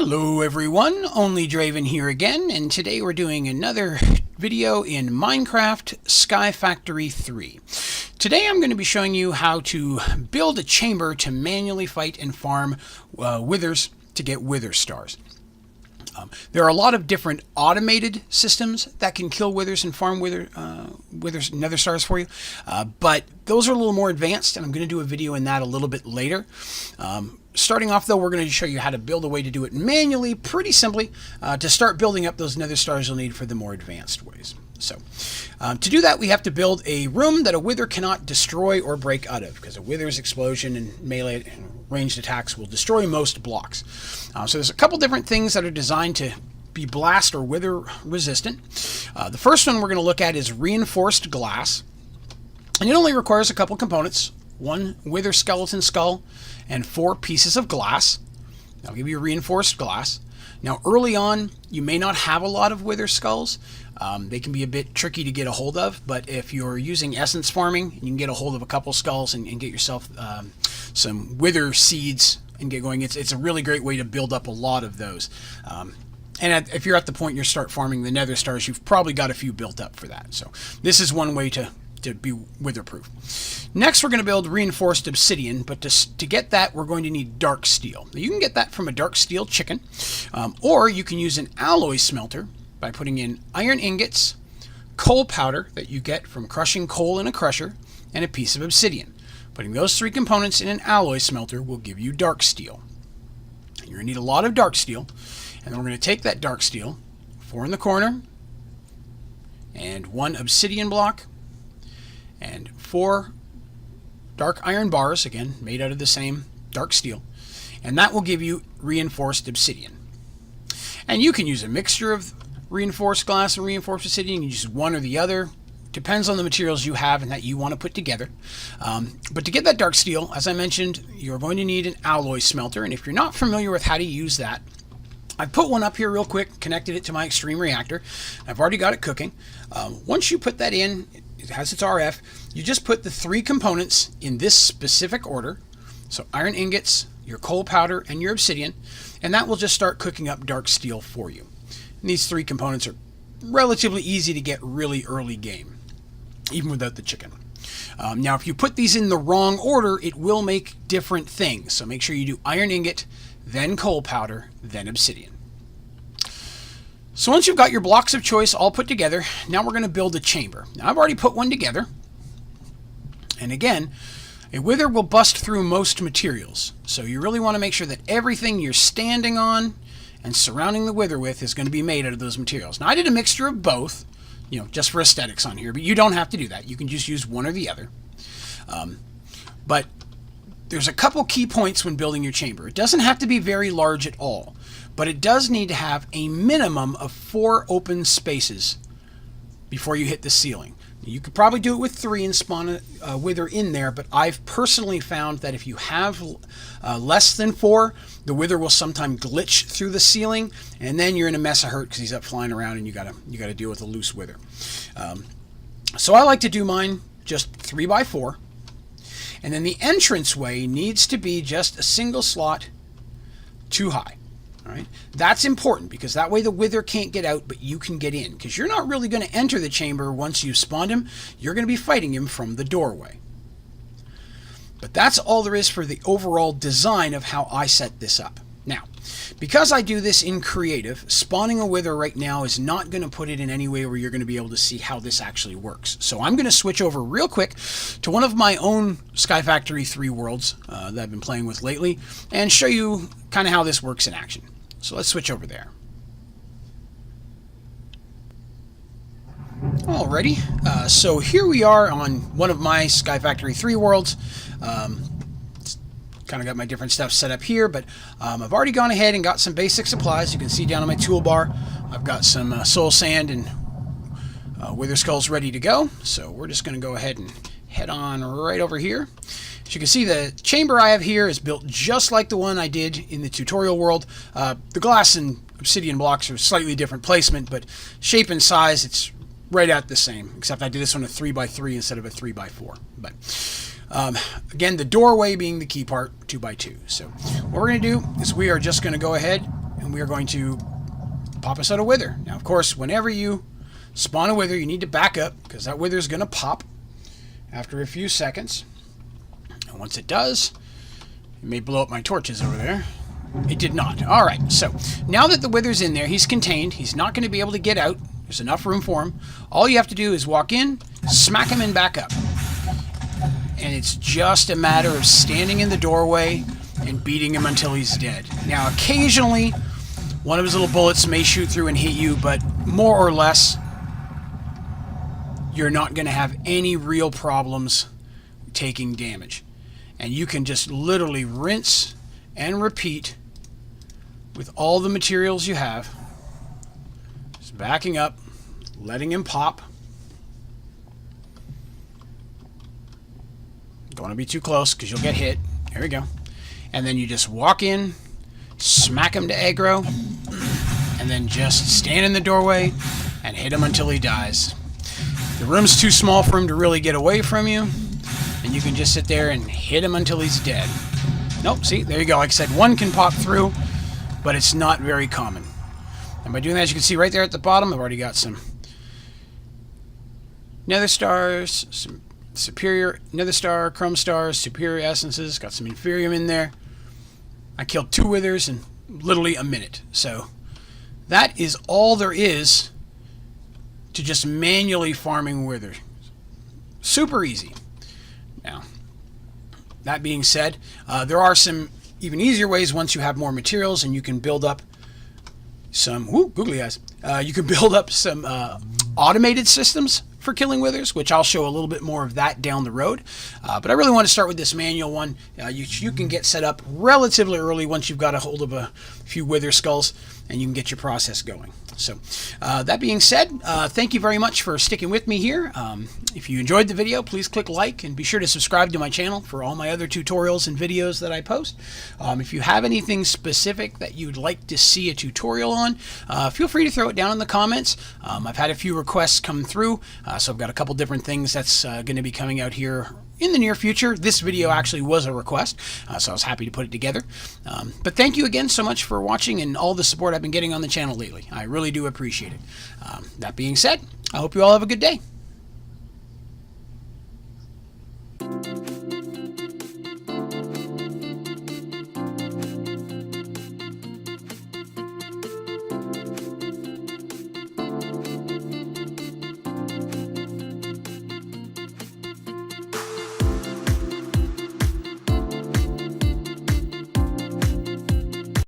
Hello everyone, Onlydraven here again, and today we're doing another video in Minecraft Sky Factory 3. Today I'm going to be showing you how to build a chamber to manually fight and farm withers to get wither stars. There are a lot of different automated systems that can kill withers and farm withers nether stars for you, but those are a little more advanced, and I'm going to do a video in that a little bit later. Starting off, though, we're going to show you how to build a way to do it manually, pretty simply, to start building up those nether stars you'll need for the more advanced ways. So, to do that, we have to build a room that a wither cannot destroy or break out of, because a wither's explosion and melee and ranged attacks will destroy most blocks. So there's a couple different things that are designed to be blast or wither resistant. The first one we're going to look at is reinforced glass, and it only requires a couple components: one wither skeleton skull and 4 pieces of glass. I'll give you reinforced glass. Now, early on, you may not have a lot of wither skulls. They can be a bit tricky to get a hold of, but if you're using essence farming, you can get a hold of a couple skulls and get yourself some wither seeds and get going. It's a really great way to build up a lot of those. And if you're at the point you start farming the nether stars, you've probably got a few built up for that. So this is one way to be witherproof. Next, we're going to build reinforced obsidian, but to get that, we're going to need dark steel. Now, you can get that from a dark steel chicken, or you can use an alloy smelter by putting in iron ingots, coal powder that you get from crushing coal in a crusher, and a piece of obsidian. Putting those 3 components in an alloy smelter will give you dark steel. And you're going to need a lot of dark steel, and then we're going to take that dark steel, 4 in the corner, and 1 obsidian block, and 4 dark iron bars, again made out of the same dark steel, and that will give you reinforced obsidian. And you can use a mixture of reinforced glass and reinforced obsidian. You use one or the other, depends on the materials you have and that you want to put together. But to get that dark steel, as I mentioned, you're going to need an alloy smelter, and if you're not familiar with how to use that, I've put one up here real quick, connected it to my extreme reactor. I've already got it cooking. Once you put that in, it has its RF. You just put the 3 components in this specific order. So iron ingots, your coal powder, and your obsidian. And that will just start cooking up dark steel for you. And these 3 components are relatively easy to get really early game, even without the chicken. Now, if you put these in the wrong order, it will make different things. So make sure you do iron ingot, then coal powder, then obsidian. So once you've got your blocks of choice all put together, now we're going to build a chamber. Now, I've already put one together. And again, a wither will bust through most materials. So you really want to make sure that everything you're standing on and surrounding the wither with is going to be made out of those materials. Now, I did a mixture of both, just for aesthetics on here, but you don't have to do that. You can just use one or the other. But there's a couple key points when building your chamber. It doesn't have to be very large at all, but it does need to have a minimum of 4 open spaces before you hit the ceiling. You could probably do it with 3 and spawn a wither in there, but I've personally found that if you have less than 4, the wither will sometimes glitch through the ceiling, and then you're in a mess of hurt because he's up flying around and you gotta deal with a loose wither. So I like to do mine just 3 by 4. And then the entranceway needs to be just a single slot too high. All right? That's important because that way the wither can't get out, but you can get in. Because you're not really going to enter the chamber once you've spawned him. You're going to be fighting him from the doorway. But that's all there is for the overall design of how I set this up. Now, because I do this in creative, spawning a wither right now is not going to put it in any way where you're going to be able to see how this actually works. So I'm going to switch over real quick to one of my own Sky Factory 3 worlds that I've been playing with lately and show you kind of how this works in action. So let's switch over there. Alrighty, so here we are on one of my Sky Factory 3 worlds. Kind of got my different stuff set up here, but I've already gone ahead and got some basic supplies. You can see down on my toolbar, I've got some soul sand and wither skulls ready to go. So we're just going to go ahead and head on right over here. As you can see, the chamber I have here is built just like the one I did in the tutorial world. The glass and obsidian blocks are slightly different placement, but shape and size, it's right at the same, except I did this one a 3 by 3 instead of a 3 by 4. But again, the doorway being the key part, 2 by 2. So what we're going to do is we are just going to go ahead and we are going to pop us out a wither. Now, of course, whenever you spawn a wither, you need to back up because that wither is going to pop after a few seconds. And once it does, it may blow up my torches over there. It did not. All right, so now that the wither's in there, he's contained. He's not going to be able to get out. There's enough room for him. All you have to do is walk in, smack him, and back up. And it's just a matter of standing in the doorway and beating him until he's dead. Now, occasionally, one of his little bullets may shoot through and hit you, but more or less, you're not going to have any real problems taking damage. And you can just literally rinse and repeat with all the materials you have. Just backing up, letting him pop. Don't want to be too close because you'll get hit. There we go. And then you just walk in, smack him to aggro, and then just stand in the doorway and hit him until he dies. The room's too small for him to really get away from you, and you can just sit there and hit him until he's dead. Nope, see, there you go. Like I said, one can pop through, but it's not very common. And by doing that, as you can see right there at the bottom, I've already got some nether stars, some superior nether star, chrome stars, superior essences, got some inferium in there. I killed 2 withers in literally a minute. So that is all there is to just manually farming wither. Super easy. Now, that being said, there are some even easier ways once you have more materials and you can build up some, googly eyes, you can build up some automated systems for killing withers, which I'll show a little bit more of that down the road. But I really want to start with this manual one. You can get set up relatively early once you've got a hold of a few wither skulls, and you can get your process going. So that being said, thank you very much for sticking with me here. If you enjoyed the video, please click like and be sure to subscribe to my channel for all my other tutorials and videos that I post. If you have anything specific that you'd like to see a tutorial on, feel free to throw it down in the comments. I've had a few requests come through, so I've got a couple different things that's going to be coming out here in the near future. This video actually was a request, so I was happy to put it together. But thank you again so much for watching and all the support I've been getting on the channel lately. I really do appreciate it. That being said, I hope you all have a good day.